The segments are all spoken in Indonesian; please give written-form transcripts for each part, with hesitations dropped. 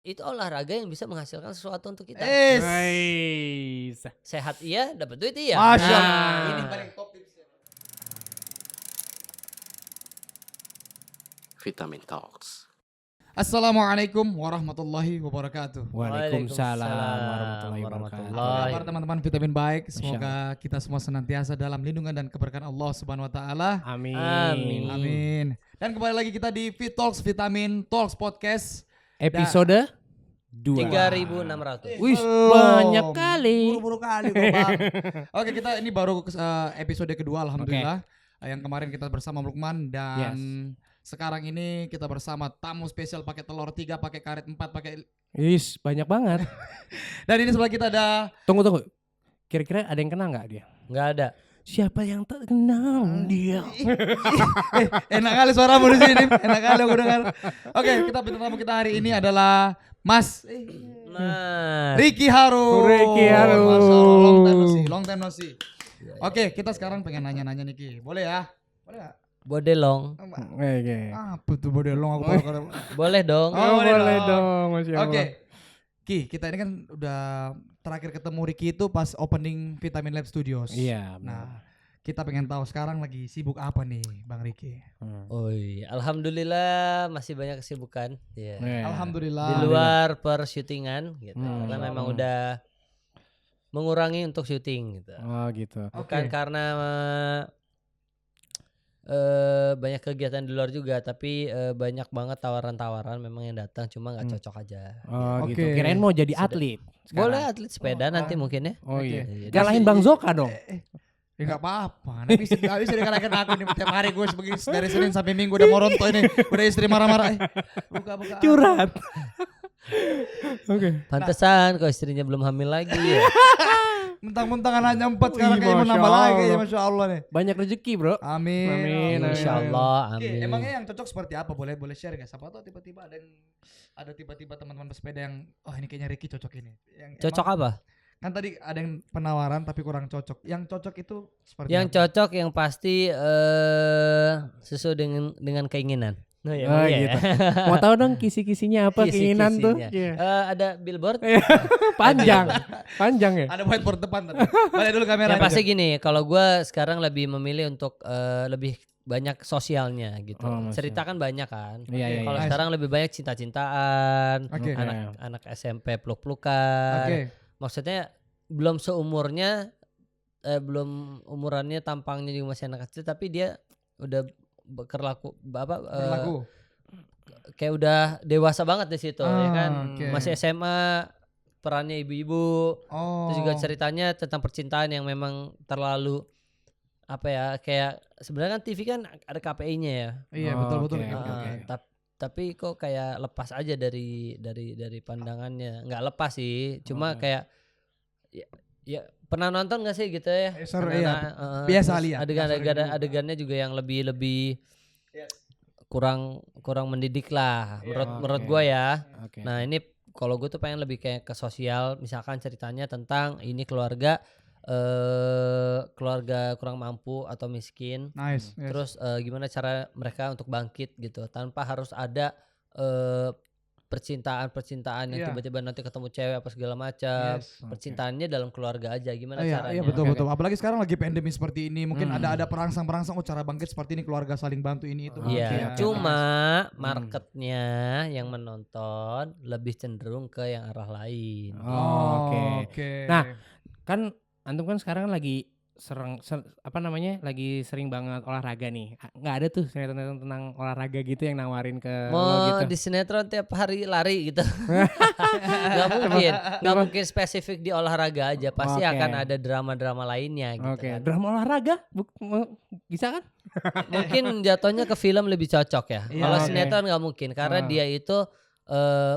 itu olahraga yang bisa menghasilkan sesuatu untuk kita. Nice. Sehat iya, dapat duit iya. Masya Allah. Nah. Ini paling top tipsnya. Vitamin Talks. Assalamualaikum warahmatullahi wabarakatuh. Waalaikumsalam warahmatullahi wabarakatuh. warahmatullahi. Kabar teman-teman Vitamin Baik. Semoga kita semua senantiasa dalam lindungan dan keberkahan Allah Subhanahu wa taala. Amin. Amin. Amin. Dan kembali lagi kita di Fit Talks Vitamin Talks Podcast. Episode 2. 3.600. Wih, Belum. banyak kali. Buru-buru kali kok, Bang. Oke, kita ini baru episode kedua alhamdulillah. Yang kemarin kita bersama Lukman dan sekarang ini kita bersama tamu spesial pakai telur 3, pakai karet 4, pakai Wis, banyak banget. dan ini sebelah kita ada Tunggu. Kira-kira ada yang kenal nggak dia? Enggak ada. Siapa yang tak kenal dia? enak kali suaramu di sini, enak kali aku dengar. Oke, kita bintang tamu kita hari ini adalah Mas Nah, Ricky Harun. Ricky Harun. Masya Allah, long time no see. Oke, kita sekarang pengen nanya-nanya nih Ki. Boleh ya? Boleh ya? Bodelong. Oke. Apa tuh bodelong aku baru Boleh dong. Oh, boleh dong, Masya Allah. Oke. Ki, kita ini kan udah terakhir ketemu Ricky itu pas opening Vitamin Lab Studios. Iya. Nah, kita pengen tahu sekarang lagi sibuk apa nih Bang Ricky? Oi, alhamdulillah masih banyak kesibukan. Ya. Alhamdulillah. Di luar persyutingan gitu. Karena Hmm. memang udah mengurangi untuk syuting gitu. Oh gitu. Bukan Oke. karena banyak kegiatan di luar juga, tapi banyak banget tawaran-tawaran memang yang datang, cuma nggak cocok aja. Oh Oke. gitu. Kirain mau jadi Sudah. atlet. Boleh sekarang. atlet sepeda nanti mungkin ya. Oh Oke. iya. Iya, Kalahin Bang Zoka dong. Ya gak apa-apa, gak bisa dikalahkan aku nih tiap hari gue sebagai dari Senin sampai Minggu udah mau rontok ini, udah istri marah-marah. Buka-buka. Curhat. Oke. Pantesan kok istrinya belum hamil lagi ya. Mentang-mentang anaknya 4 sekarang Wih, kayak mau Masya nambah lagi ya Allah. Masya Allah nih. Banyak rezeki, Bro. Amin. Amin. Insya Allah, Oke, amin. emangnya yang cocok seperti apa? Boleh share gak? Siapa tahu tiba-tiba ada tiba-tiba teman-teman bersepeda yang oh ini kayaknya Ricky cocok ini. Cocok apa? Kan tadi ada yang penawaran tapi kurang cocok. Yang cocok itu seperti Yang apa? cocok yang pasti sesuai dengan keinginan. Oh, ya, Oh, iya gitu. ya. Mau tahu dong kisi-kisinya apa keinginan tuh? Kisi-kisinya. Iya. Ada billboard. Panjang ya? Ada whiteboard depan tadi. Balik dulu kamera. Ya pasti gini, kalau gue sekarang lebih memilih untuk lebih banyak sosialnya gitu. Oh, Masya Cerita kan banyak kan. Iya, iya, Kalau iya. sekarang lebih banyak cinta-cintaan, Oke. anak SMP peluk-pelukan. Oke. Maksudnya belum seumurnya, belum umurannya, tampangnya juga masih anak kecil, tapi dia udah berlaku Berlaku. kayak udah dewasa banget di situ ya kan. Oke. Masih SMA, perannya ibu-ibu. Oh. Terus juga ceritanya tentang percintaan yang memang terlalu apa ya, kayak sebenarnya kan TV kan ada KPI-nya ya. Iya Oh, betul-betul. oke, Oke, oke. oke. Tapi kok kayak lepas aja dari pandangannya. Nggak lepas sih, cuma Oke. kayak ya pernah nonton nggak sih gitu ya? Seru, Pernah iya. terus Biasa lihat. adegannya juga yang lebih Iya. kurang mendidik lah menurut Oke. gua ya. Oke. Nah ini kalau gue tuh pengen lebih kayak ke sosial, misalkan ceritanya tentang ini keluarga kurang mampu atau miskin, Nice. Yes. terus gimana cara mereka untuk bangkit gitu tanpa harus ada percintaan yang Iya. tiba-tiba nanti ketemu cewek apa segala macam. Yes. Percintaannya dalam keluarga aja, gimana Iya, caranya? iya betul Oke, betul. Apalagi sekarang lagi pandemi seperti ini, mungkin Hmm. ada perangsang-perangsang cara bangkit seperti ini, keluarga saling bantu ini itu. Iya, Oke, cuma marketnya yang menonton lebih cenderung ke yang arah lain. Oh, oke. Oke. Nah, Kan antum kan sekarang lagi lagi sering banget olahraga nih. Nggak ada tuh sinetron tentang olahraga gitu yang nawarin ke lo Mau gitu. di sinetron tiap hari lari gitu. Nggak mungkin spesifik di olahraga aja, pasti Oke. akan ada drama-drama lainnya gitu Oke, kan. drama olahraga bisa kan? Mungkin jatuhnya ke film lebih cocok ya. Iya, Kalau oke. sinetron nggak mungkin karena Ah. dia itu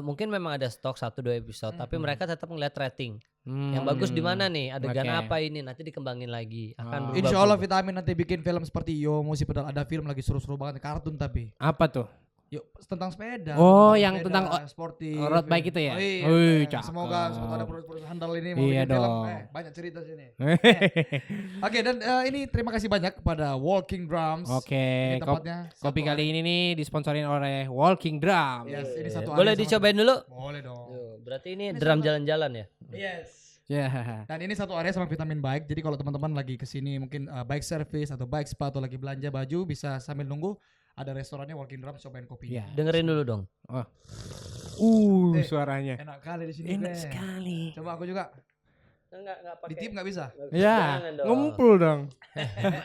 mungkin memang ada stok 1-2 episode, tapi mereka tetap ngeliat rating. Yang bagus di mana nih? Adegan Oke. apa ini? Nanti dikembangin lagi. Akan Oh. Insya Allah berubah-ubah. Vitamin nanti bikin film seperti Yo Musi Pedal, ada film lagi seru-seru banget kartun tapi Apa tuh? Yuk tentang sepeda. Oh, tentang yang sepeda, tentang sportif. road bike itu ya? Oh, iya. Wih, Semoga cakep. ada produk handal ini mau Iya bikin film. dong. Banyak cerita sini. Oke, dan ini terima kasih banyak kepada Walking Drums. Oke, Ini tempatnya. kopi kali ini nih disponsorin oleh Walking Drum. Yes, ini satu Boleh area sama- dicobain dulu? Boleh dong. Berarti ini drum jalan-jalan ya? Yes. Ya. Dan ini satu area sama Vitamin Bike. Jadi kalau teman-teman lagi kesini mungkin bike service atau bike spa atau lagi belanja baju bisa sambil nunggu ada restorannya Walking Drum cobain kopi. Iya. Dengerin dulu dong. Suaranya. Enak kali di sini. Enak Bre. sekali. Coba aku juga. Enggak Ditip nggak bisa? Ya, Jangan dong. ngumpul dong.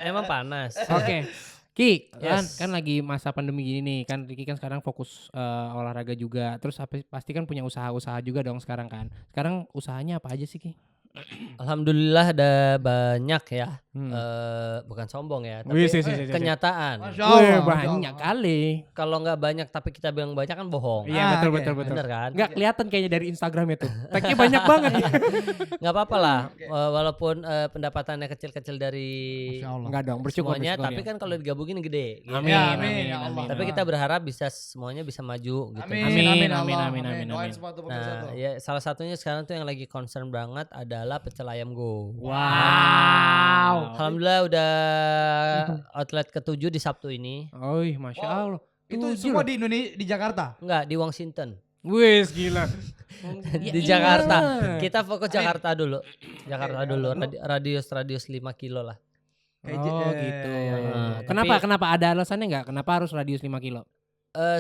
Emang panas. Oke. Ki, Yes. kan lagi masa pandemi gini nih, kan Ricky kan sekarang fokus olahraga juga. Terus pasti kan punya usaha-usaha juga dong sekarang kan. Sekarang usahanya apa aja sih, Ki? Alhamdulillah ada banyak ya. Hmm. Bukan sombong ya, Wih, tapi sih. kenyataan. Masya Wih, Allah, Masya banyak Allah. kali. Kalau nggak banyak tapi kita bilang banyak kan bohong. Iya, oke. betul. Bener kan? Nggak kelihatan kayaknya dari Instagramnya tuh. Tagnya banyak banget. Nggak apa-apa lah. Oke. Walaupun pendapatannya kecil-kecil dari Masya Allah. Enggak dong, bersyukur. semuanya, bersyukur tapi ya. kan kalau digabungin gede. gitu. Amin, Ya, amin, ya Allah. Tapi kita berharap bisa semuanya bisa maju gitu. Amin, Amin, Allah. amin, amin, Doain amin. semua tuh pemirsa Nah, tuh. ya salah satunya sekarang tuh yang lagi concern banget adalah pecel ayam go. Wow. Alhamdulillah udah outlet ke-7 di Sabtu ini. Oi, Masya Wow. Allah. Itu 7 semua loh. di Indonesia, di Jakarta. Enggak, di Washington. Wih, gila. Di Jakarta. Kita fokus Jakarta dulu. Jakarta Oke, dulu. Jakarta radius 5 kilo lah. Oh, gitu. iya. Kenapa? Tapi- Kenapa ada alasannya nggak? Kenapa harus radius 5 kilo?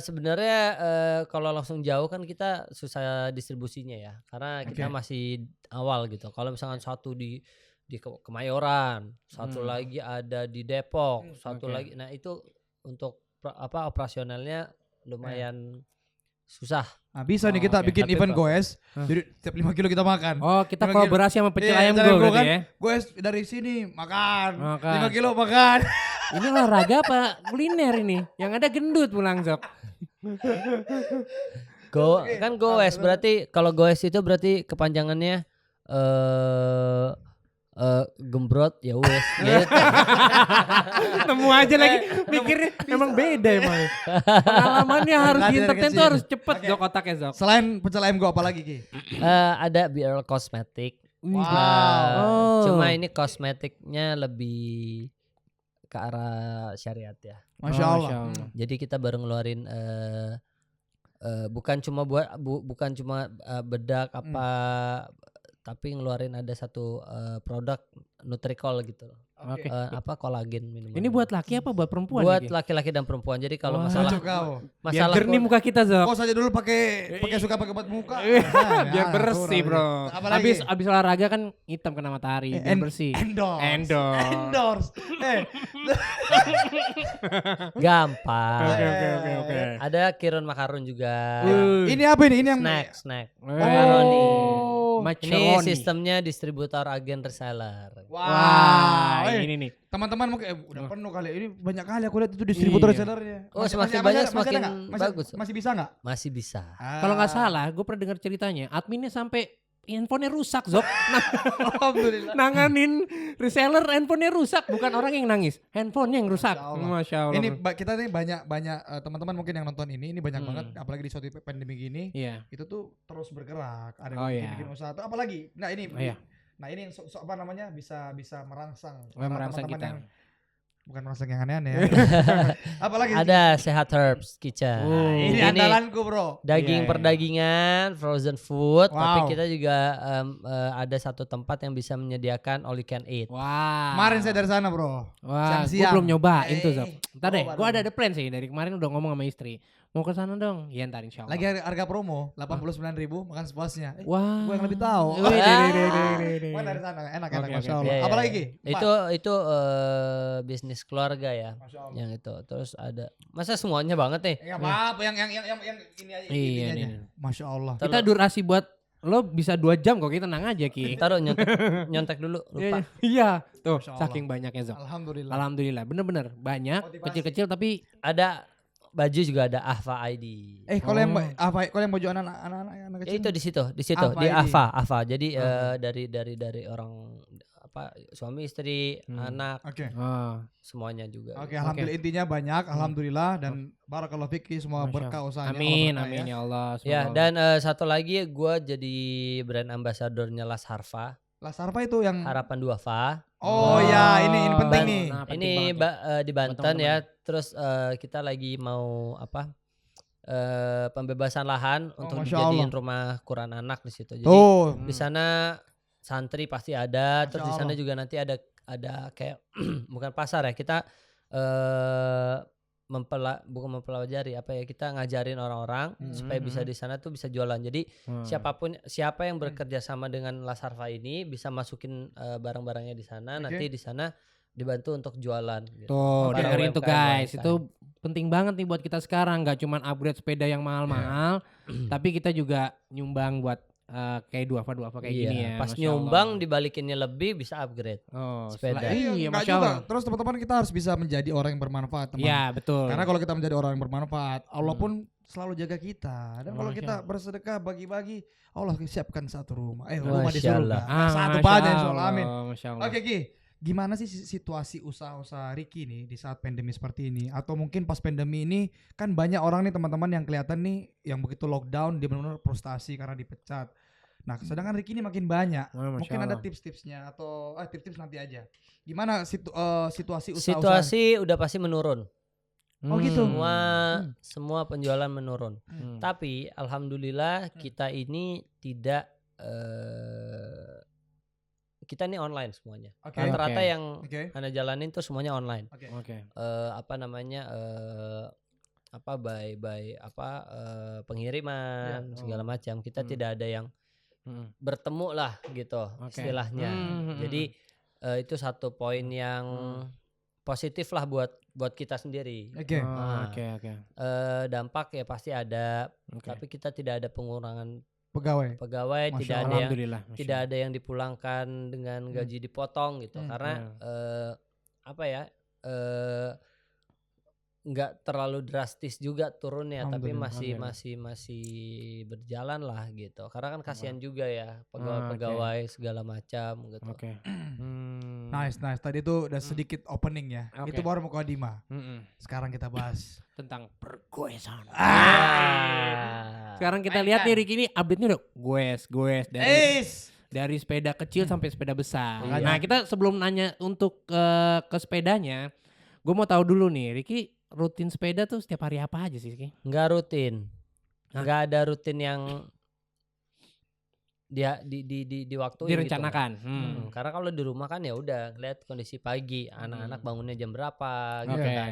Sebenarnya kalau langsung jauh kan kita susah distribusinya ya. Karena kita Oke. masih awal gitu. Kalau misalkan satu di Kemayoran, satu Hmm. lagi ada di Depok, satu Oke. lagi. Nah, itu untuk operasionalnya lumayan susah. Nah, bisa nih Oh, kita oke. bikin Tapi event Pak. goes. Hah. Jadi setiap 5 kilo kita makan. Oh, kita 5 kilo. kolaborasi sama pecel Iya, ayam pecel go ayam go berarti kan. ya. Goes dari sini makan. Makan. 5 kilo makan. Ini olahraga apa kuliner ini? Yang ada gendut pulang Zok. Oke. Kan goes berarti kalau goes itu berarti kepanjangannya gembrot ya wes. Ya, Nemu aja lagi mikirnya emang beda emang. Pengalamannya harus Latihan di entertain kecil. tuh harus cepet Oke. Zok otaknya Zok. Selain pecel ayam go apa lagi Ki? ada BRL Cosmetic. Wow. Oh. Cuma ini kosmetiknya lebih ke arah syariat ya. Masya Oh, Allah. Jadi kita baru ngeluarin bukan cuma bukan cuma bedak apa, tapi ngeluarin ada satu produk Nutricol gitu loh. Oke. Apa kolagen minuman. Ini buat laki apa buat perempuan? buat Ki? laki-laki dan perempuan. Jadi kalau Wah. masalah Cocok kau. Biar masalah jernih muka kita Zok. Kau saja dulu pakai suka pakai buat muka. Biar bersih bro. Apa lagi? Abis olahraga kan hitam kena matahari, biar bersih. Endorse. Endorse. Endorse. gampang. Oke. Ada Kiron Makarun juga. Ini apa ini? Ini yang Snack. Oh. Makaroni. Ini Macaroni. sistemnya distributor agen reseller. Wah, Eh, ini nih. teman-teman mungkin udah penuh kali. Ini banyak kali aku lihat itu distributor Iya. resellernya. Oh, semakin banyak semakin bagus. Masih bisa nggak? Masih bisa. Kalau nggak salah, gue pernah dengar ceritanya, adminnya sampai handphonenya rusak, Zok. Alhamdulillah. Nanganin reseller handphonenya rusak, bukan orang yang nangis, handphonenya yang rusak. Masya Allah. Masya Allah. Ini kita nih banyak teman-teman mungkin yang nonton ini banyak Hmm. banget apalagi di suatu pandemi gini Iya. itu tuh terus bergerak ada Oh, yang iya. bikin usaha tuh apalagi nah ini Oh, iya. nah ini yang apa namanya bisa merangsang Oh, merangsang teman-teman kita. yang bukan merangsang yang aneh-aneh ya apalagi Ada Sehat Herbs Kitchen. Oh. ini andalanku bro Daging Iya, iya. perdagingan, frozen food, tapi Wow. kita juga ada satu tempat yang bisa menyediakan all you can eat. Wah. kemarin saya dari sana bro Wah, gue siang-siang. belum nyobain tuh, Zok. Ntar deh, Oh, gue baru. ada plan sih. Dari kemarin udah ngomong sama istri. Mau ke sana dong. Ya ntar insya Allah. lagi harga promo 89.000 makan sepuasnya Wah. gue yang lebih tahu Wih, Wah, dari sana enak Oke, masya oke. Allah Iya, iya, apalagi iya. Ki? Itu bisnis keluarga ya. Masya Allah Yang itu. Terus ada masa semuanya banget nih. nggak apa-apa yang ini aja Iya, intinya nih, aja. nih. Masya Allah Kita durasi buat lo bisa 2 jam kok, kita tenang aja Ki. Taruh nyontek dulu lupa. Iya, tuh Masya Allah. saking banyaknya Zok. Alhamdulillah Alhamdulillah, bener-bener banyak, Motivasi. kecil-kecil tapi Ada baju juga ada Ahfa ID. kalau yang Oh. kalau yang baju anak Ya, kecil itu di situ Ahfa di ID. Ahfa. Jadi dari orang suami istri, anak, Oke. Oh. semuanya juga. Oke, alhamdulillah intinya banyak, alhamdulillah dan barakallahu fiki semua berkah usahanya. Allah berkah Amin ya. ya Allah. Ya, semoga dan satu lagi gue jadi brand ambassadornya Las Harfa, Las Harfa itu yang Harapan Duafa. Oh ya, ini penting Ban- nih. nah, penting Ini banget ya. di Banten teman-teman. ya. Terus kita lagi mau pembebasan lahan untuk Masya dijadiin Allah. rumah Quran anak di situ. Jadi Tuh. di sana santri pasti ada. Masya Terus di sana Allah. juga nanti ada kayak bukan pasar ya, kita bukan mempelajari kita ngajarin orang-orang supaya bisa di sana tuh bisa jualan. Jadi siapa yang bekerja sama dengan Las Harfa ini bisa masukin barang-barangnya di sana, Oke. nanti di sana dibantu untuk jualan gitu. Tuh, Para dengerin tuh UMKM. guys, itu penting banget nih buat kita sekarang. Gak cuman upgrade sepeda yang mahal-mahal, tapi kita juga nyumbang buat kayak Duafa kayak Iya, gini ya. pas Masya nyumbang Allah. dibalikinnya lebih bisa upgrade. Oh, sepeda. Iya, enggak Masya juga. Allah. Terus teman-teman kita harus bisa menjadi orang yang bermanfaat, teman. Iya, betul. Karena kalau kita menjadi orang yang bermanfaat, Allah pun selalu jaga kita. Dan kalau Masya kita Allah. bersedekah bagi-bagi, Allah siapkan satu rumah. Masya Rumah di surga. Allah. Satu Masya banyak Allah, insyaallah. Amin. Masya Allah. Oke Ki, gimana sih situasi usaha-usaha Ricky nih di saat pandemi seperti ini? Atau mungkin pas pandemi ini kan banyak orang nih teman-teman yang kelihatan nih yang begitu lockdown dia benar-benar frustasi karena dipecat. Nah, sedangkan Ricky ini makin banyak. Masya Mungkin ada Allah. tips-tipsnya atau tips-tips nanti aja. Gimana situasi usaha-usaha? Situasi udah pasti menurun. Oh, gitu. Semua penjualan menurun. Hmm. Tapi alhamdulillah kita ini tidak kita ini online semuanya. Oke. Rata-rata Oke. yang Oke. Anda jalanin tuh semuanya online. Oke. Oke. Pengiriman Ya. segala macam. Kita Hmm. tidak ada yang Hmm. bertemu lah gitu Oke. istilahnya. Jadi itu satu poin yang positif lah buat kita sendiri. Oke. Oh, Oke. Dampak ya pasti ada, Oke. tapi kita tidak ada pengurangan Pegawai. pegawai, Masya tidak Allah. ada yang Alhamdulillah. Masya tidak ada yang dipulangkan dengan gaji dipotong gitu, karena nggak terlalu drastis juga turunnya, tapi Alhamdulillah. masih berjalan lah gitu, karena kan kasihan juga ya pegawai-pegawai segala macam gitu. Oke. Nice. Tadi itu udah sedikit opening ya. Oke. Itu baru mukadimah. Mm-mm. Sekarang kita bahas. Tentang pergoesan. Ah. Sekarang kita lihat nih Ricky ini update-nya udah goes dari sepeda kecil sampai sepeda besar. Iya. Nah, kita sebelum nanya untuk ke sepedanya, gue mau tahu dulu nih, Ricky rutin sepeda tuh setiap hari apa aja sih, Ricky? Nggak rutin, Hah? nggak ada rutin yang dia di waktu Direncanakan. Karena kalau di rumah kan ya udah lihat kondisi pagi, anak-anak bangunnya jam berapa gitu Oke. kan.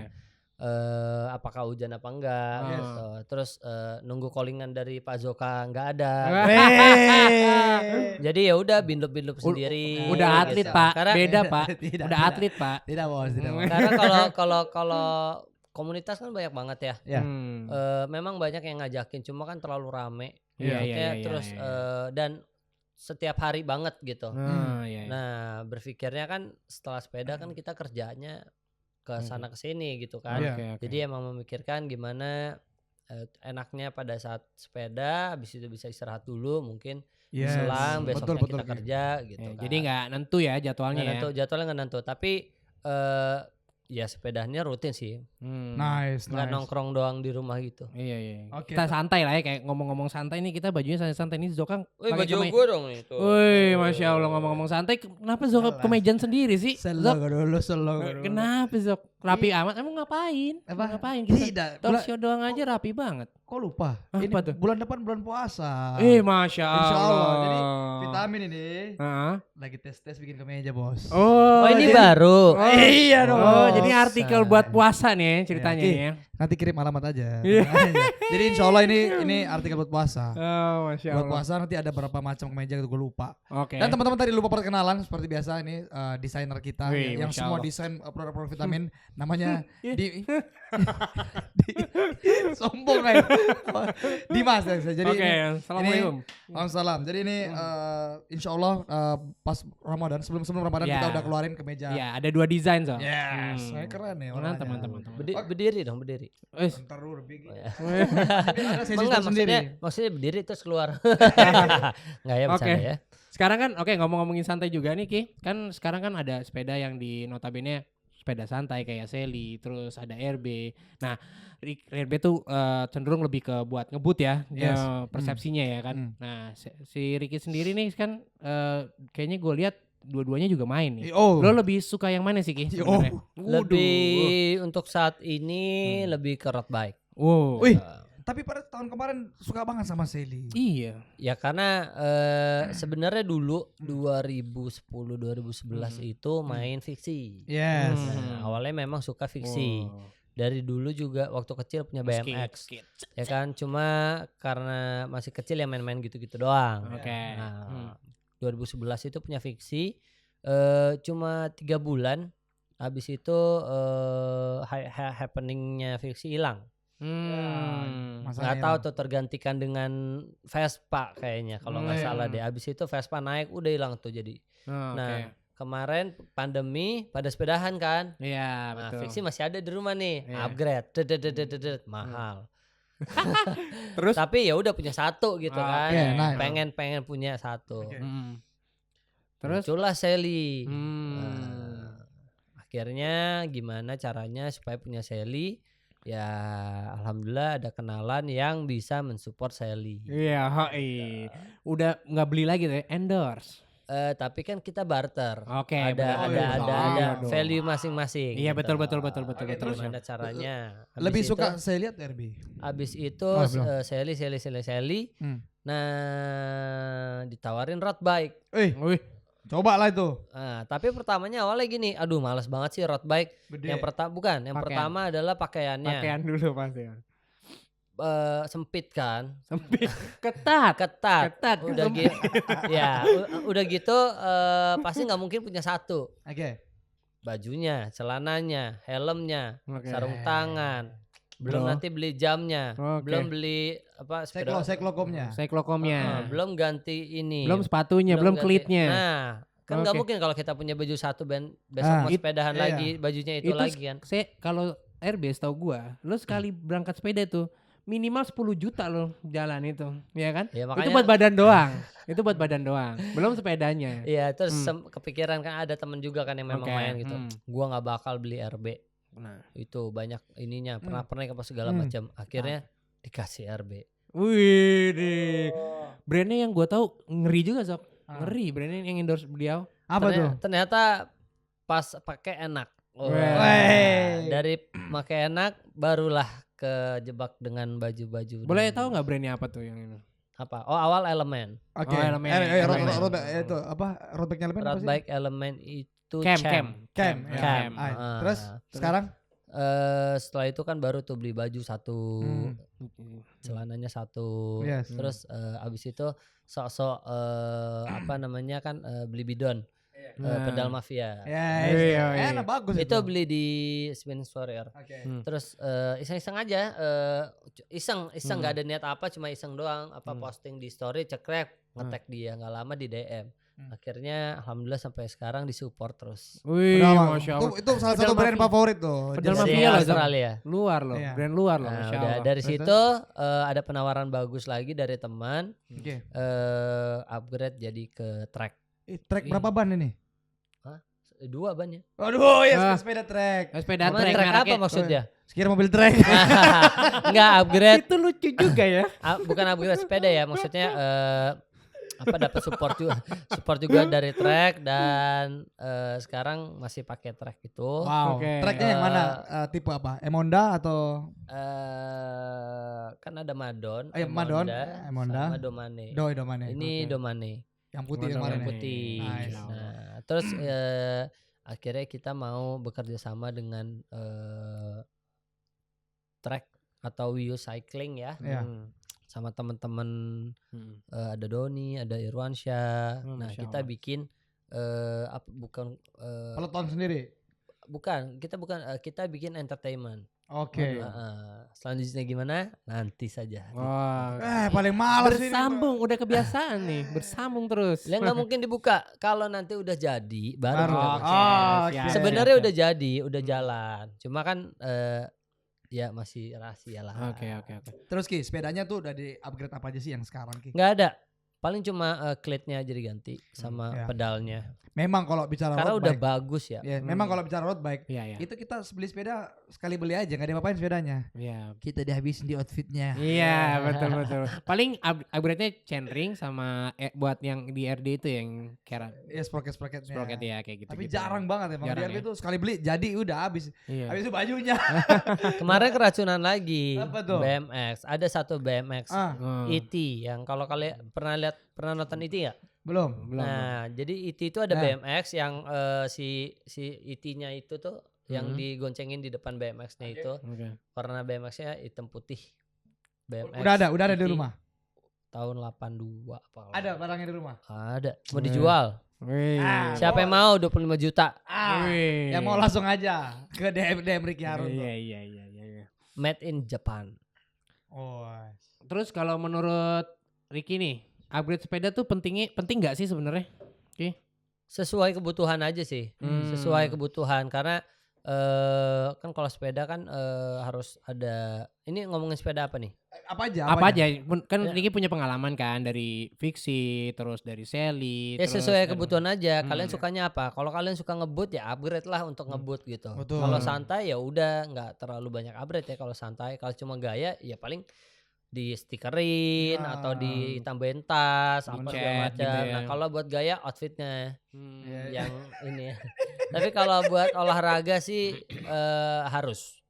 Apakah hujan apa enggak Yes. gitu. Terus nunggu callingan dari Pak Zoka nggak ada. Jadi ya udah bindup sendiri. Udah atlet, gitu. Pak. Karena Beda, Pak. Tidak, Udah tidak. atlet, Pak. Tidak bos, tidak bos. karena kalau komunitas kan banyak banget ya. Ya. Memang banyak yang ngajakin, cuma kan terlalu rame. Iya, Maksudnya iya, terus iya. dan setiap hari banget gitu. Iya. Nah, berpikirnya kan setelah sepeda kan kita kerjanya ke sana ke sini gitu kan. Iya. Oke. Jadi emang memikirkan gimana enaknya pada saat sepeda, habis itu bisa istirahat dulu mungkin Yes. selang besoknya Betul, kita Ki. kerja gitu Ya, kan. jadi nggak nentu ya jadwalnya Nggak ya. nentu, jadwalnya nggak nentu, tapi ya sepedanya rutin sih. Nice. Nggak nongkrong doang di rumah gitu. Iya. Oke. Kita santai lah ya, kayak ngomong-ngomong santai nih, kita bajunya santai-santai nih Zoka. Wih, pakai baju keme- gue dong itu. Wih, Masya Allah, ngomong-ngomong santai, kenapa Zoka kemejan sendiri sih? Zok, Selalu dulu. kenapa Zok? Rapi amat, emang ngapain? Apa? Ngapain kita? Tidak. Talk show doang aja rapi banget. Kok lupa? Apa Ini tuh? bulan depan bulan puasa. Masya Allah. Insya Allah. Jadi vitamin ini Heeh. lagi tes bikin kemeja bos. Oh, ini jadi- baru. Iya dong. Oh, jadi artikel buat puasa nih ceritanya Iya. nih ya. Nanti kirim alamat aja. Iya. Jadi insya Allah ini artikel buat puasa. Oh, Masya Buat Allah. puasa nanti ada berapa macam kemeja gitu gue lupa. Oke. Dan teman-teman tadi lupa perkenalan seperti biasa ini desainer kita Wih, yang Masya semua Allah. desain produk-produk vitamin Namanya sombong kan. Dimas ya. Jadi Oke, assalamualaikum. Waalaikumsalam. Jadi ini insya Allah pas Ramadan sebelum Ramadan Ya. kita udah keluarin kemeja. Ya, ada 2 desain so. Yes, saya keren nih warnanya. Mantap. Berdiri dong, berdiri. Wes. Ntar dulu bigi. Oh, ya. Ada sesi Enggak, sendiri. maksudnya berdiri terus keluar. Enggak ya, Oke. bercanda ya. Sekarang kan ngomongin santai juga nih Ki. Kan sekarang kan ada sepeda yang di notabene sepeda santai kayak Sally, terus ada RB. Nah, RB tuh cenderung lebih ke buat ngebut ya, Yes. persepsinya ya kan. Nah, si Ricky sendiri nih kan kayaknya gue lihat dua-duanya juga main nih. Oh. Lo lebih suka yang mana sih Ki sebenarnya? Lebih untuk saat ini lebih ke road bike. Wow. Wih, tapi pada tahun kemarin suka banget sama Sally. Iya. Ya karena sebenarnya dulu 2010-2011 itu main fiksi. Yes. Nah, awalnya memang suka fiksi. Wow. Dari dulu juga waktu kecil punya BMX. Ya kan, cuma karena masih kecil ya main-main gitu-gitu doang. Oke. Nah, 2011 itu punya fiksi cuma 3 bulan. Habis itu happeningnya fiksi hilang. Nggak tahu tuh tergantikan dengan Vespa kayaknya kalau nggak salah deh. Habis itu Vespa naik udah hilang tuh jadi. Nah, kemarin pandemi pada sepedahan kan. Iya, Nah, betul. fiksi masih ada di rumah nih. Iya. Upgrade. Mahal. Terus Tapi ya udah punya satu gitu kan. Oke, nice. Pengen punya satu. Terus Muncullah Sally. Hmm. Nah, akhirnya gimana caranya supaya punya Sally? Ya alhamdulillah ada kenalan yang bisa mensupport Sally. Iya, udah nggak beli lagi tuh, endorse. Tapi kan kita barter. Oke, ada benar. value masing-masing. Iya, gitu. betul. Terus gimana caranya? Lebih Habis suka itu- saya lihat RB. Abis itu Oh, belum. Sally. Nah, ditawarin road bike. Wih, Coba lah itu. Nah, tapi pertamanya awalnya gini, aduh males banget sih road bike. Gede. Yang Pakaian. pertama adalah pakaiannya. pakaian dulu pasti. Sempit kan, Sempit, ketat. ketat. Udah gitu, ya, udah gitu pasti nggak mungkin punya satu. Oke. Bajunya, celananya, helmnya, Oke. sarung tangan, belum Bro. nanti beli jamnya, Oke. belum beli apa Seklokomnya. Cyclocomnya. belum ganti ini, Belum sepatunya, belum ganti- klitnya. Nah, kan nggak Oke. mungkin kalau kita punya baju satu besok mau sepedahan iya. lagi, bajunya itu lagi kan. Saya kalau RB setahu gua, lo sekali berangkat sepeda tuh minimal 10 juta lo jalan itu, ya kan? Ya, Itu makanya- buat badan doang. Itu buat badan doang. Belum sepedanya. Iya, terus kepikiran kan ada temen juga kan yang memang Oke, main gitu. Gua nggak bakal beli RB. Nah. Itu banyak ininya, pernah apa segala macam. Akhirnya dikasih RB. Wih, deh. Brandnya yang gua tahu ngeri juga Sob. Ah. Ngeri brandnya yang endorse beliau. Apa tuh? Ternyata pas pakai enak. Wah, Wey. dari pakai enak barulah kejebak dengan baju-baju. Boleh dan- tahu nggak brandnya apa tuh yang ini? apa? Oh, awal Elemen. Oke. Oh, elemen. Road itu apa? Road bike elemen apa Road sih? bike Elemen itu Cam. Cam. Cam. Ah, Terus sekarang? Setelah itu kan baru tuh beli baju satu, celananya satu. Yes. Terus abis itu sok-sok apa namanya kan beli bidon. Pedal Mafia. Ya, Iya, iya. enak bagus Itu beli di Spin Warrior. Oke. Terus iseng-iseng aja, iseng nggak ada niat apa, cuma iseng doang. Posting di story, cekrek, nge-tag dia, nggak lama di DM. Akhirnya alhamdulillah sampai sekarang disupport terus. Wih, Udah, masya Allah. Itu salah satu Pedal brand Mafia. favorit tuh. Pedal Jadi- Mafia Dari lah, Zam. Australia. Luar loh, Iya. brand luar loh, Nah, masya udah Allah. dari situ ada penawaran bagus lagi dari teman, Oke. upgrade jadi ke track. Track berapa ban ini? 2 bannya. Waduh, Ah. sepeda track. Sepeda Emang track track apa mereknya. maksudnya? Sekira mobil track. Enggak upgrade, Itu lucu juga ya. bukan upgrade sepeda ya, maksudnya dapat support juga dari track dan sekarang masih pakai track itu. Wow. Oke. Tracknya yang mana? Tipe apa? Emonda atau Kan ada Madon, Madon, Emonda. sama Domane. Domane? Ini Domane. Yang putih Madon kemarin yang ya? putih. Nice. Nah, terus akhirnya kita mau bekerja sama dengan track atau Wio Cycling ya. Iya. Sama teman-teman ada Doni, ada Irwansyah. Nah, Masya kita Allah. bikin bukan Peloton sendiri. kita bikin entertainment. Oke. Selanjutnya gimana? Nanti saja. Paling males bersambung, udah kebiasaan nih, bersambung terus. Nggak mungkin dibuka. Kalau nanti udah jadi, baru. Sebenarnya udah jadi, udah jalan. Cuma kan ya masih rahasia lah. Oke. Terus Ki, sepedanya tuh udah di upgrade apa aja sih yang sekarang Ki? Nggak ada. Paling cuma klitnya aja diganti sama pedalnya. Memang kalau bicara karena road udah bike, bagus ya. Memang kalau bicara road bike, Iya. itu kita beli sepeda sekali beli aja, nggak diapa-apain sepedanya. Iya. Kita dihabisin di outfitnya. Iya, betul. Paling upgrade-nya chainring sama buat yang di RD itu yang keran. Iya, sprocket-sprocketnya. Sprocket ya kayak gitu. Tapi jarang banget emang di RD ya? itu sekali beli jadi udah habis. Iya. Habis itu bajunya. Kemarin keracunan lagi. Apa tuh? BMX. Ada satu BMX ET yang kalau kalian pernah nonton ET nggak? Belum. Nah, jadi ET itu ada BMX yang si ET-nya itu tuh yang digoncengin di depan BMX-nya itu. Warna BMX-nya hitam putih. BMX. Udah ada di rumah. Tahun 82 apa? Ada barangnya di rumah. Ada. Mau dijual. Siapa yang mau 25 juta? Yang mau langsung aja ke DM Ricky Harun. Iya. Made in Japan. Terus kalau menurut Ricky nih, upgrade sepeda tuh penting nggak sih sebenarnya? Sesuai kebutuhan aja sih. Sesuai kebutuhan karena kan kalau sepeda kan harus ada. Ini ngomongin sepeda apa nih? Apa aja? Kan Ricky punya pengalaman kan dari Fixie, terus dari Sally. Ya sesuai kebutuhan aja. Kalian sukanya apa? Kalau kalian suka ngebut ya upgrade lah untuk ngebut gitu. Kalau santai ya udah nggak terlalu banyak upgrade ya kalau santai. Kalau cuma gaya ya paling di stikerin atau ditambahin tas apa segala macam. Gitu ya. Nah kalau buat gaya outfitnya yang ini. Tapi kalau buat olahraga sih harus.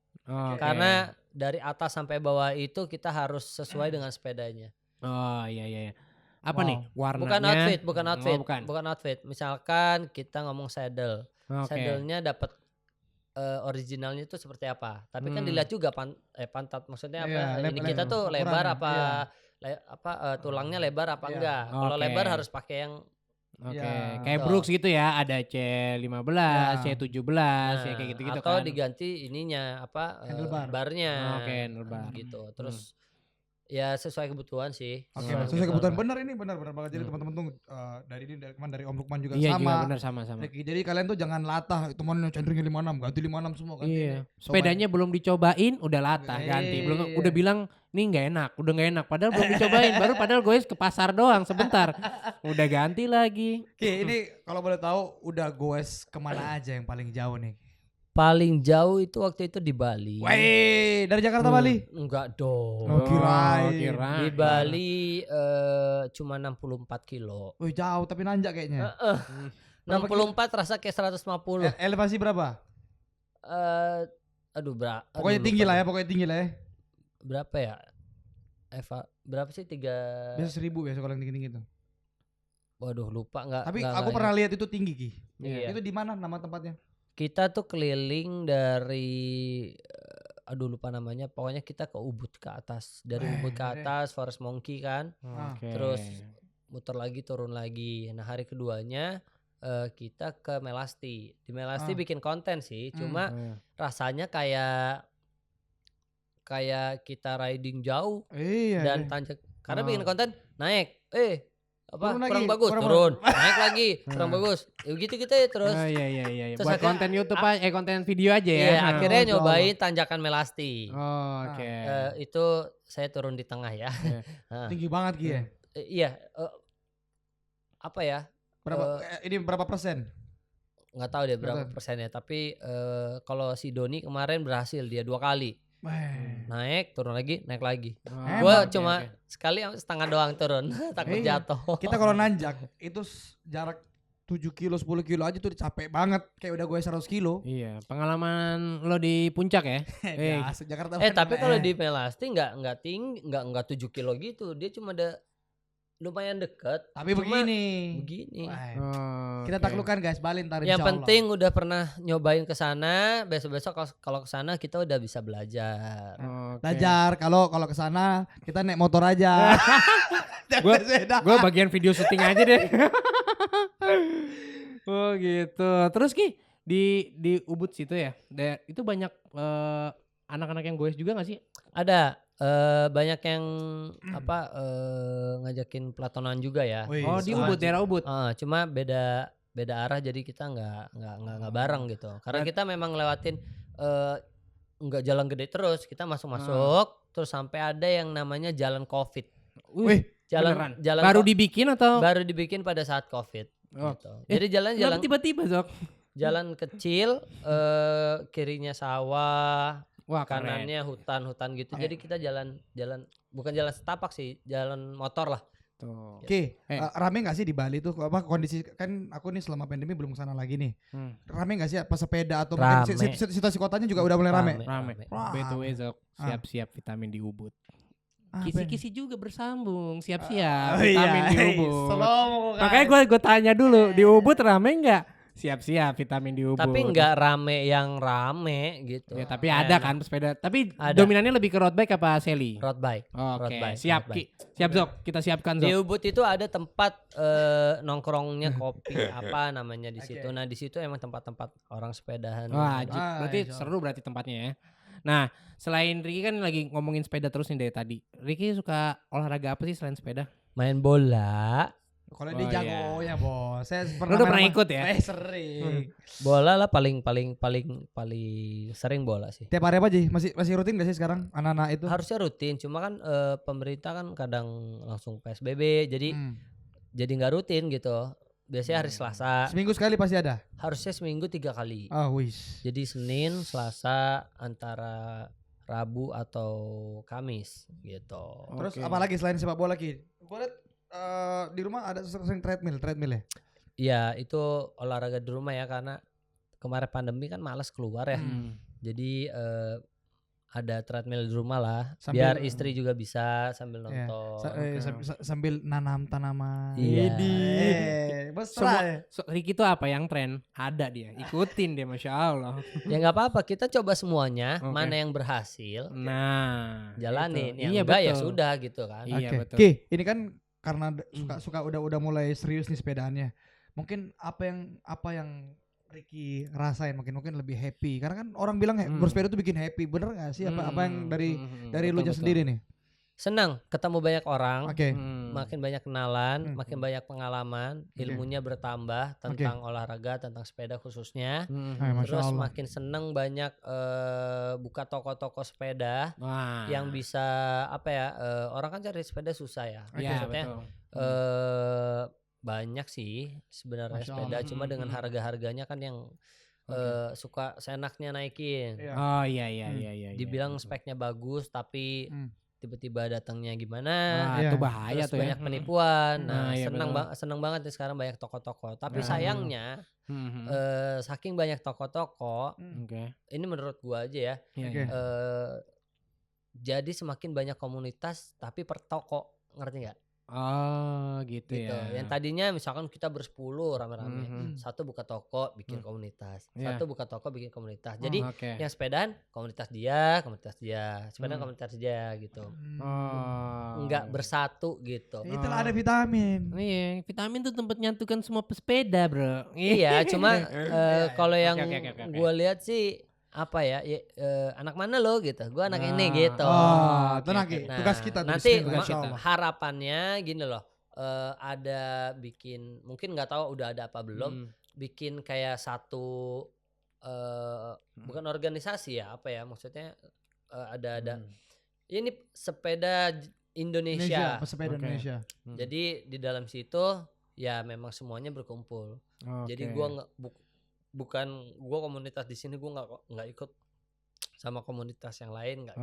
Karena dari atas sampai bawah itu kita harus sesuai dengan sepedanya. Oh iya. Apa nih warnanya? Bukan outfit. Misalkan kita ngomong saddle. Saddle-nya dapat originalnya itu seperti apa. Tapi kan dilihat juga pantat maksudnya apa? Ini kita tuh lebar apa tulangnya lebar apa enggak. Kalau lebar harus pakai yang kayak Brooks gitu ya, ada C15, C17 ya kayak gitu-gitu atau kan. diganti ininya barnya. Handlebar. Gitu. Terus ya sesuai kebutuhan sih. Sesuai kebutuhan benar banget. Jadi teman-teman tuh dari Om Lukman juga iya, sama. Iya juga benar sama. Jadi kalian tuh jangan latah teman cenderung 56 ganti 56 semua kan. Iya. Sepedanya belum dicobain udah latah ganti. Belum udah bilang nih nggak enak, udah nggak enak. Padahal belum dicobain, padahal gue ke pasar doang sebentar. Udah ganti lagi. Oke, ini kalau boleh tahu udah goes kemana aja yang paling jauh nih? Paling jauh itu waktu itu di Bali. Wih, dari Jakarta Bali? Enggak dong. Kirain. Di Bali cuma 64 kilo. Wih, jauh tapi nanjak kayaknya. 64 rasa kayak 150. Elevasi berapa? Pokoknya tinggi lah ya. Berapa ya? Berapa sih? Biasa 1000 biasa kalau yang tinggi-tinggi itu. Waduh, lupa enggak. Tapi aku pernah lihat itu tinggi, Ki. Iya. Itu di mana nama tempatnya? Kita tuh keliling dari lupa namanya. Pokoknya kita ke Ubud ke atas. Dari Ubud ke atas Forest Monkey kan. Terus muter lagi turun lagi. Nah, hari keduanya kita ke Melasti. Di Melasti bikin konten sih. Cuma rasanya kayak kita riding jauh dan tanjak. Karena bikin konten naik. Kurang bagus turun naik lagi kurang bagus gitu ya terus. Iya. Terus buat konten YouTube konten video aja ya. Iya, akhirnya nyobain tanjakan Melasti. Itu saya turun di tengah ya. Tinggi banget Ki ya. Iya. Apa ya? Ini berapa persen? Nggak tahu deh berapa persennya. Tapi kalau si Doni kemarin berhasil dia 2 kali. Naik turun lagi naik lagi. Gue cuma sekali setengah doang turun. Takut jatuh. Kita kalau nanjak itu jarak 7 kilo 10 kilo aja tuh capek banget. Kayak udah gue 100 kilo. Iya. Pengalaman lo di puncak ya? Jakarta. Tapi kalau di Melasti nggak tinggi nggak 7 kilo gitu. Dia cuma ada lumayan dekat. Tapi begini. Kita taklukkan guys, Bali ntar Yang penting udah pernah nyobain ke sana, besok-besok kalau ke sana kita udah bisa belajar. Belajar kalau ke sana kita naik motor aja. Gue bagian video syuting aja deh. Oh gitu. Terus Ki, Di Ubud situ ya. Itu banyak anak-anak yang goes juga gak sih? Ada banyak yang ngajakin pelatonan juga ya. Oh, di Ubud, daerah Ubud. Cuma beda arah, jadi kita nggak bareng gitu. Karena kita memang lewatin nggak jalan gede terus, kita masuk terus sampai ada yang namanya jalan COVID. Wih, jalan baru dibikin atau? Baru dibikin pada saat COVID. Gitu. Jadi jalan tiba-tiba Zok. Jalan kecil, kirinya sawah, wah, kanannya hutan-hutan gitu. Jadi kita jalan bukan jalan setapak sih, jalan motor lah. Oke, rame nggak sih di Bali tuh? Apa kondisi, kan aku nih selama pandemi belum kesana lagi nih. Rame nggak sih apa sepeda atau mungkin situasi kotanya juga udah mulai rame? Rame. By the way Zok, siap-siap vitamin di Ubud. Kisi-kisi juga bersambung, siap-siap vitamin di Ubud. Makanya gue tanya dulu, di Ubud rame nggak? Siap-siap vitamin di Ubud. Tapi nggak rame yang rame gitu. Ya, tapi ada kan sepeda. Tapi dominannya lebih ke road bike apa Sally? Road bike. Oke. Siap siap Zok, kita siapkan Zok. Di Ubud itu ada tempat nongkrongnya kopi apa namanya di situ. Nah di situ emang tempat-tempat orang sepedahan. Wah, berarti seru berarti tempatnya ya. Nah, selain Ricky kan lagi ngomongin sepeda terus nih dari tadi. Ricky suka olahraga apa sih selain sepeda? Main bola. Kalau dia jago ya bos. Saya pernah ikut ya? Sering. Bola lah paling sering bola sih. Tiap hari apa Ji? Masih rutin gak sih sekarang anak-anak itu? Harusnya rutin, cuma kan pemerintah kan kadang langsung PSBB, jadi nggak rutin gitu. Biasanya hari Selasa. Seminggu sekali pasti ada? Harusnya seminggu 3 kali. Wis. Jadi Senin, Selasa, antara Rabu atau Kamis gitu. Terus apalagi selain sepak bola Ki? Gue liat di rumah ada sering treadmill ya? Iya, itu olahraga di rumah ya, karena kemarin pandemi kan malas keluar ya. Jadi ada treadmill di rumah lah, biar istri juga bisa sambil nonton. Sambil nanam tanaman. Iya. Ricky tuh apa yang tren ada dia, ikutin dia, masya Allah. Ya nggak apa-apa, kita coba semuanya, mana yang berhasil. Nah, jalanin, yang enggak ya sudah gitu kan. Iya betul. Oke, ini kan karena suka udah mulai serius nih sepedaannya. Mungkin apa yang Ricky rasain mungkin lebih happy, karena kan orang bilang bersepeda tuh bikin happy, bener gak sih? Apa yang dari lu sendiri nih? Senang ketemu banyak orang, Oke. makin banyak kenalan, makin banyak pengalaman, ilmunya bertambah tentang olahraga, tentang sepeda khususnya. Terus makin seneng banyak buka toko-toko sepeda yang bisa orang kan cari sepeda susah ya. Maksudnya banyak sih sebenarnya sepeda, cuma dengan harga-harganya kan yang suka seenaknya naikin. Oh iya. Dibilang speknya bagus tapi tiba-tiba datangnya gimana? Itu bahaya terus tuh banyak ya. penipuan. Nah, seneng banget nih sekarang banyak toko-toko. Tapi sayangnya saking banyak toko-toko, ini menurut gua aja ya. Jadi semakin banyak komunitas tapi per toko, ngerti nggak? Oh gitu ya. Yang tadinya misalkan kita bersepuluh rame-rame, satu buka toko bikin komunitas, satu buka toko bikin komunitas. Jadi yang sepedaan komunitas dia, sepedaan komunitas dia gitu. Enggak bersatu gitu. Itulah ada vitamin. Iya, vitamin tuh tempat nyatukan semua pesepeda, bro. Iya, cuma kalau yang gue lihat sih anak mana lo gitu, gue anak ini gitu. Tenang Ki, tugas kita nanti harapannya gini loh, ada bikin, mungkin nggak tahu udah ada apa belum, bikin kayak satu bukan organisasi ya, maksudnya ada ini sepeda Indonesia. Sepeda Indonesia. Jadi di dalam situ ya memang semuanya berkumpul. Jadi gue bukan gue komunitas di sini, gue nggak ikut sama komunitas yang lain, nggak.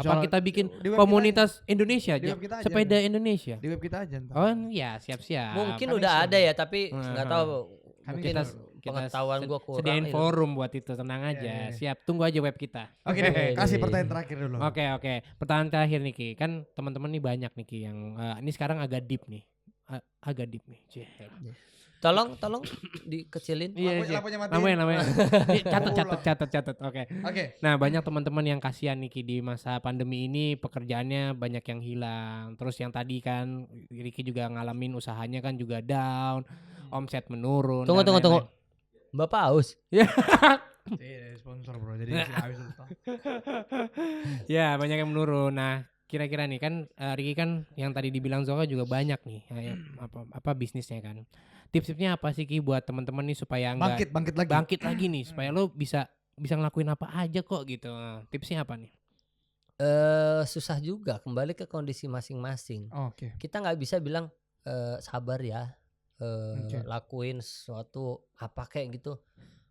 Apa kita bikin komunitas Indonesia aja, sepeda Indonesia di web kita aja. Ya siap. Mungkin udah ada ya, tapi nggak tahu. Mungkin pengetahuan gue kurang. Sediain forum buat itu, tenang aja. Siap, tunggu aja web kita. Oke deh, kasih pertanyaan terakhir dulu. Oke. Pertanyaan terakhir nih Ki, kan teman-teman nih banyak nih Ki yang ini sekarang agak deep nih. Tolong dikecilin. Namanya. Catat. Oke. Nah, banyak teman-teman yang kasihan nih Ki, di masa pandemi ini pekerjaannya banyak yang hilang. Terus yang tadi kan Ricky juga ngalamin usahanya kan juga down, omset menurun. Tunggu. Bapak Aus. Iya, sponsor bro. Jadi habis itu. Ya, banyak yang menurun. Nah, kira-kira nih kan Ricky kan yang tadi dibilang Zoka juga banyak nih apa bisnisnya kan. Tips-tipsnya apa sih Ki buat teman-teman nih supaya enggak Bangkit lagi lagi. nih supaya lo bisa ngelakuin apa aja kok gitu. Nah, tipsnya apa nih? Susah juga, kembali ke kondisi masing-masing. Oke. Kita nggak bisa bilang sabar ya, Oke. lakuin sesuatu apa kayak gitu,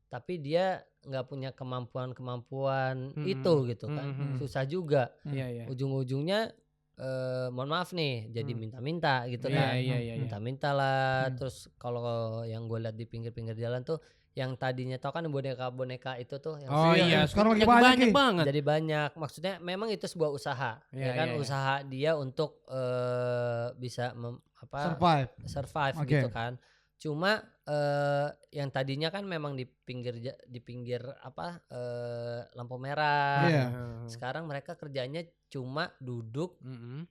tapi dia nggak punya kemampuan itu gitu kan. Susah juga. Iya. Ujung-ujungnya mohon maaf nih jadi minta-minta gitu kan. Iya. Minta-minta lah. Terus kalau yang gue lihat di pinggir-pinggir jalan tuh yang tadinya tau kan boneka-boneka itu tuh yang Oh iya, sekarang lagi banyak Ki. banget. jadi banyak. Maksudnya memang itu sebuah usaha, Iya, ya kan, iya. usaha dia untuk bisa survive Oke. gitu kan. Cuma yang tadinya kan memang di pinggir lampu merah. Iya. Sekarang mereka kerjanya cuma duduk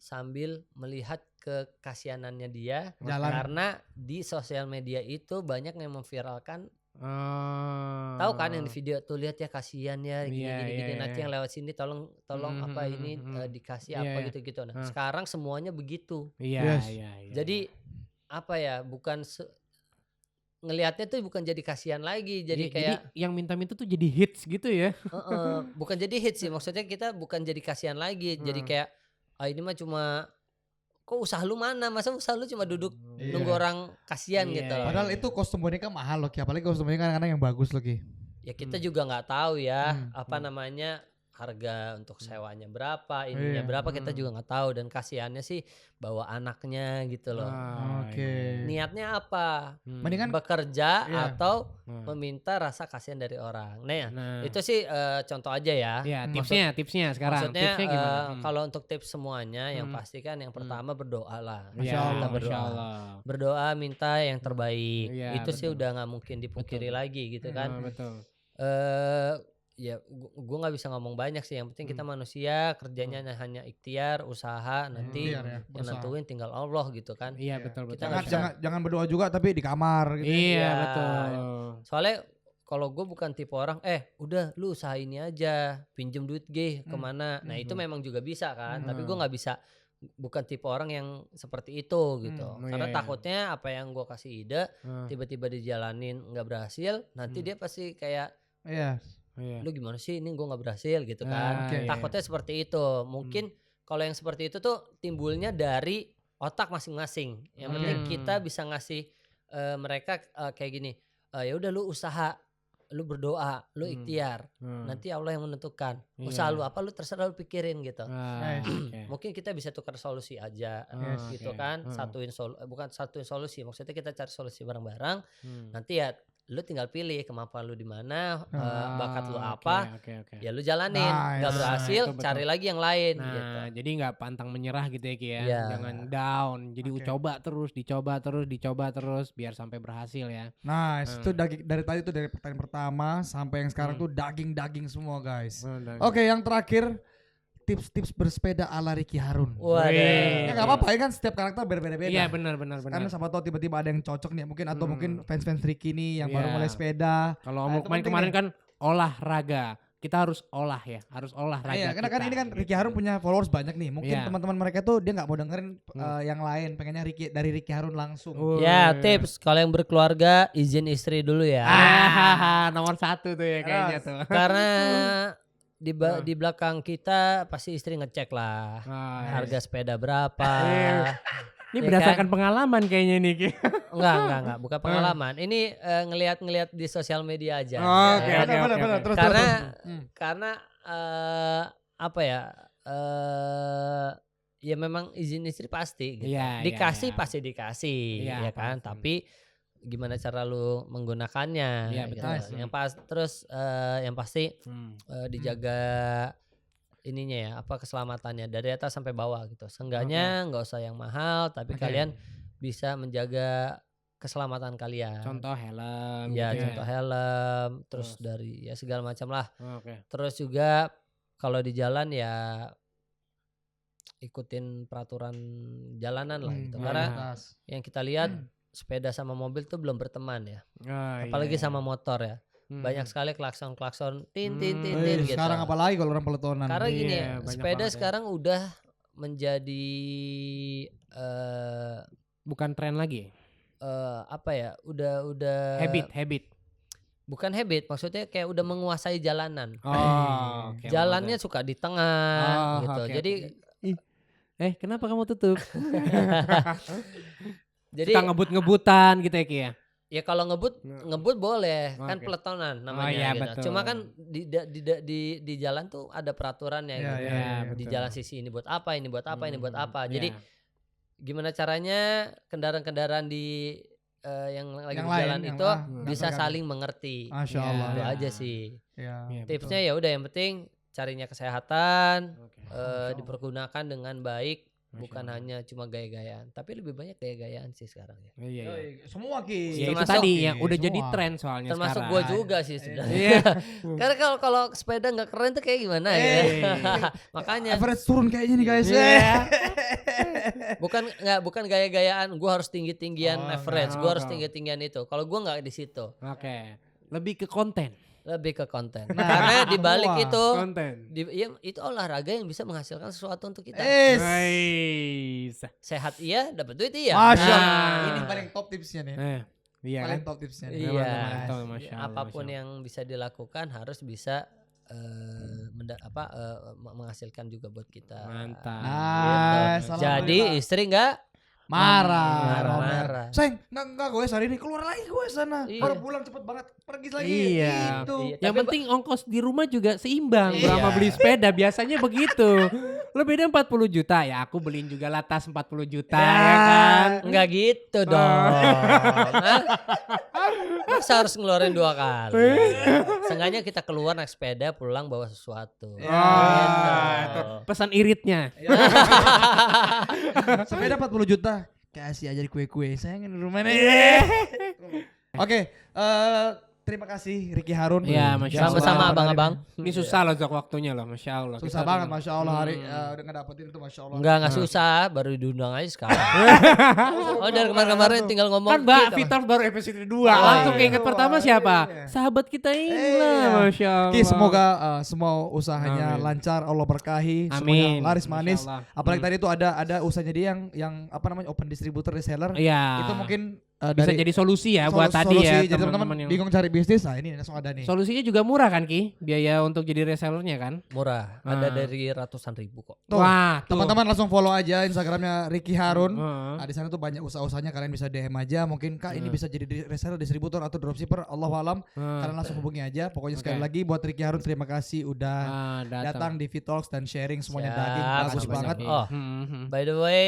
sambil melihat kekasianannya dia Jalan. karena di sosial media itu banyak yang memviralkan. Tahu kan yang di video tuh, lihat ya kasihan ya gini. Nanti yang lewat sini tolong apa ini dikasih apa gitu. Nah, sekarang semuanya begitu. Iya. Jadi apa ya, bukan ngelihatnya tuh bukan jadi kasihan lagi, jadi kayak yang minta-minta tuh jadi hits gitu ya. bukan jadi hits sih, maksudnya kita bukan jadi kasihan lagi, jadi kayak ini mah cuma kok usaha lu mana, masa usaha lu cuma duduk nunggu orang kasihan gitu loh. Padahal itu kostum boneka mahal loh Ki, apalagi kostum boneka kadang-kadang yang bagus loh Ki. Ya kita juga nggak tahu ya namanya harga untuk sewanya berapa, ininya berapa, kita juga nggak tahu. Dan kasihannya sih bawa anaknya gitu loh. Oke. Niatnya apa? Mendingan bekerja atau meminta rasa kasihan dari orang. Nah, itu sih contoh aja ya. Ya, tipsnya sekarang. Maksudnya Tipsnya gimana? kalau untuk tips semuanya yang pasti kan yang pertama berdoa lah. Masya Allah. Masya Allah. Berdoa, minta yang terbaik. Iya, itu sih betul. udah nggak mungkin dipungkiri lagi gitu kan. Betul. Ya gue nggak bisa ngomong banyak sih, yang penting kita manusia, kerjanya hanya ikhtiar, usaha, nanti Ikhtiar ya, yang nentuin tinggal Allah gitu kan. Iya, betul. Kita nggak bisa. Jangan berdoa juga tapi di kamar gitu. Iya, betul. Soalnya kalau gue bukan tipe orang udah lu usaha ini aja, pinjem duit kemana. Nah itu memang juga bisa kan, tapi gue nggak bisa, bukan tipe orang yang seperti itu gitu. Karena takutnya apa yang gue kasih ide tiba-tiba dijalanin nggak berhasil, nanti dia pasti kayak lu gimana sih, ini gue nggak berhasil gitu kan. Takutnya seperti itu. Mungkin kalau yang seperti itu tuh timbulnya dari otak masing-masing. Yang penting kita bisa ngasih mereka kayak gini, ya udah lu usaha, lu berdoa, lu ikhtiar, nanti Allah yang menentukan. Usaha lu apa, lu terserah, lu pikirin gitu. Mungkin kita bisa tukar solusi aja gitu kan. Bukan satuin solusi, maksudnya kita cari solusi bareng-bareng. Nanti ya lu tinggal pilih kemampuan lu di mana, bakat lu apa, ya lu jalanin. Gak berhasil, cari lagi yang lain gitu. Jadi nggak pantang menyerah gitu ya Ki ya. Jangan down. Jadi dicoba terus biar sampai berhasil ya. Nah, itu dari tadi tuh, dari pertanyaan pertama sampai yang sekarang tuh daging semua guys. Oke, yang terakhir, tips-tips bersepeda ala Ricky Harun. Ya nggak apa-apa ya kan, setiap karakter berbeda-beda. Iya, benar. Karena siapa tahu tiba-tiba ada yang cocok nih, mungkin atau mungkin fans Ricky nih yang baru mulai sepeda. Kalau Om Lukman kemarin kan olahraga. Kita harus olahraga. Iya, karena kan ini kan Ricky Harun punya followers banyak nih. Mungkin teman-teman mereka tuh dia nggak mau dengerin yang lain, pengennya dari Ricky Harun langsung. Ya, tips kalau yang berkeluarga, izin istri dulu ya. Nomor 1 tuh ya kayaknya tuh. Karena di belakang kita pasti istri ngecek lah harga sepeda berapa. Ini berdasarkan pengalaman kayaknya nih Ki. Enggak, bukan pengalaman. Ini ngelihat di sosial media aja. Oke. Terus. Karena apa ya? Ya memang izin istri pasti gitu. Dikasih pasti dikasih, ya kan? Tapi gimana cara lu menggunakannya? Gitu. Yang pasti dijaga ininya ya, keselamatannya dari atas sampai bawah gitu. Seenggaknya nggak usah yang mahal, tapi kalian bisa menjaga keselamatan kalian. Contoh helm. Ya, contoh helm, terus dari ya segala macam lah. Terus juga kalau di jalan ya ikutin peraturan jalanan lah gitu. Karena yang kita lihat sepeda sama mobil tuh belum berteman ya. Oh, Apalagi iya, sama motor ya. Banyak sekali klakson tin gitu. Sekarang apalagi kalau orang peletonan. Karena gini Iya, banyak sepeda banget ya. sekarang udah menjadi bukan tren lagi. apa ya? Udah Habit. bukan habit, maksudnya kayak udah menguasai jalanan. Oh, oke, Jalannya suka di tengah gitu. oke, Jadi kenapa kamu tutup? jadi Suka ngebut-ngebutan gitu ya Ki ya. ya kalau ngebut boleh, kan Oke. peletonan namanya iya, gitu. betul. Cuma kan di jalan tuh ada peraturannya Iya, gitu. iya, Di betul. jalan sisi ini buat apa, ini buat apa, ini buat apa. Iya. Jadi gimana caranya kendaraan-kendaraan yang lagi Yang di lain, jalan yang itu bisa terganggu. saling mengerti. Masya Iya. Allah. Itu Ya. aja sih. Ya. Iya, Tipsnya ya udah yang penting carinya kesehatan, Oke. dipergunakan dengan baik, Masya bukan Allah. hanya cuma gaya-gayaan. Tapi lebih banyak gaya-gayaan sih sekarang ya. Iya. Semua Ki. Ya itu Termasuk- tadi yang udah Semua. jadi tren soalnya Termasuk sekarang. gue juga sih sebenarnya. Iya. Karena kalau sepeda nggak keren tuh kayak gimana ya? Makanya Average turun kayaknya nih guys. Iya. bukan gaya-gayaan. Gue harus tinggi-tinggian Oh, average. enggak. Gue harus Oh, tinggi-tinggian itu. Kalau gue nggak di situ, Oke. Lebih ke konten. lebih ke konten. Nah, Karena di balik semua. itu, Konten. itu olahraga yang bisa menghasilkan sesuatu untuk kita. Nice. Sehat iya, dapat duit iya. Masya Nah. Allah. Ini paling top tipsnya nih. Iya kan? Paling top tipsnya nih. Iya. Iya. Mantap, Masya Allah, Apapun Masya yang bisa dilakukan harus bisa menghasilkan juga buat kita. Mantap. Nice. Gitu. Jadi istri nggak Marah. Marah. Sayang, enggak gue hari ini keluar lagi gue sana. Iya. Baru pulang cepet banget. Pergi lagi. Iya. Gitu. Iya. Yang Tapi penting ongkos di rumah juga seimbang Iya. sama beli sepeda biasanya begitu. Lo beda 40 juta ya, aku beliin juga latas 40 juta ya kan. Enggak gitu dong. Hah? Masa harus ngeluarin 2 kali? Seenggaknya kita keluar naik sepeda pulang bawa sesuatu. Ya. Gitu. Tuh, pesan iritnya. Sepeda 40 juta. Kasih aja di kue-kue. Sayang di rumah nih. Oke, terima kasih Ricky Harun. Iya, Masya Allah. Sama-sama abang-abang. Ini susah loh Zok waktunya loh, Masya Allah. Susah Kita banget tuh- Masya Allah hari udah ngedapetin itu Masya Allah. Enggak susah, baru diundang aja sekarang. Oh dari kemarin-kemarin tinggal ngomong. Kan Mbak kita- Vitor baru episode 2 Oh, langsung iya. keinget pertama siapa? Iya. Sahabat kita ini Iya. lah, Masya Allah. Ki, semoga semua usahanya Amin. lancar, Allah berkahi, Amin. semuanya laris Masya manis. Allah. Apalagi tadi itu ada usahanya dia yang apa namanya open distributor reseller. Iya. Itu mungkin bisa jadi solusi ya buat tadi solusi. ya Jadi teman-teman teman-teman yang bingung cari bisnis, nah ini langsung ada nih. solusinya juga murah kan Ki? Biaya untuk jadi resellernya kan? Murah, ada dari ratusan ribu kok. Tuh, Wah, tuh. teman-teman langsung follow aja Instagramnya Ricky Harun. Heeh. Nah, di sana tuh banyak usaha-usahanya, kalian bisa DM aja. Mungkin Kak ini bisa jadi reseller, distributor atau dropshipper, Allahu alam. Kalian langsung hubungi aja. Pokoknya sekali Oke. lagi buat Ricky Harun terima kasih udah datang di Vitalks dan sharing semuanya Siap, daging bagus sama-sama. banget. Oh, Hmm. by the way,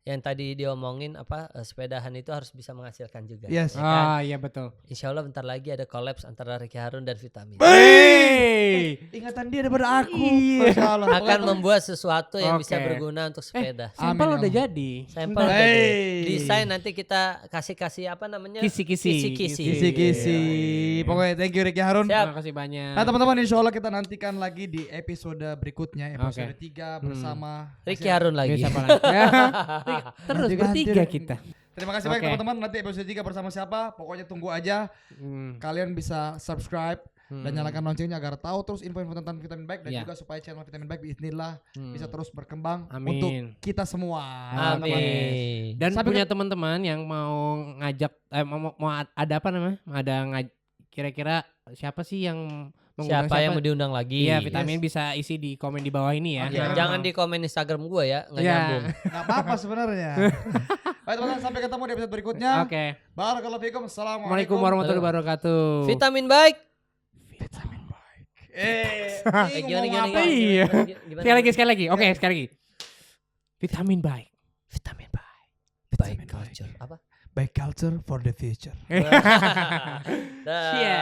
yang tadi diomongin sepedahan itu harus bisa menghasilkan juga. Yes. Ya kan? Ah iya betul. Insya Allah bentar lagi ada collabs antara Ricky Harun dan Vitamin. Hey. Ingatan dia daripada aku. Iya. Masya Allah. Akan membuat sesuatu yang bisa Oke. berguna untuk sepeda. Sampel Amin, udah ya jadi. Sampel Hey. udah deh. Desain nanti kita kasih apa namanya? Kisi-kisi. Kisi-kisi. Kisi-kisi. Pokoknya thank you Ricky Harun. Siap. Terima kasih banyak. Nah teman-teman insya Allah kita nantikan lagi di episode berikutnya. Episode Oke. 3 bersama Ricky Harun lagi. Siapa lagi? Terus Ganti-ganti. bertiga kita. Terima kasih banyak Oke. teman-teman. Nanti episode 3 bersama siapa? Pokoknya tunggu aja. Kalian bisa subscribe dan nyalakan loncengnya agar tahu terus info-info tentang Vitamin Baik dan Iya. juga supaya channel Vitamin Baik bismillah bisa terus berkembang Amin. untuk kita semua. Amin. Dan Sampai punya teman-teman yang mau ngajak mau ada apa namanya? Kira-kira siapa sih yang mengundang Siapa yang mau diundang lagi? Iya, Vitamin bisa isi di komen di bawah ini ya. Oke. Ya, jangan di komen Instagram gue ya, nggak Iya. nyambung. Gak apa-apa sebenarnya. Baik teman-teman sampai ketemu di episode berikutnya. Oke. Barakallahu fiikum. Assalamualaikum. Assalamualaikum warahmatullahi wabarakatuh. Vitamin baik. Vitamin Baik. Gimana? Iya. Gimana? Sekali lagi. Oke, sekali lagi. Vitamin baik. Vitamin baik. Vitamin Baik culture. Apa? Baik culture for the future. Dah. Iya.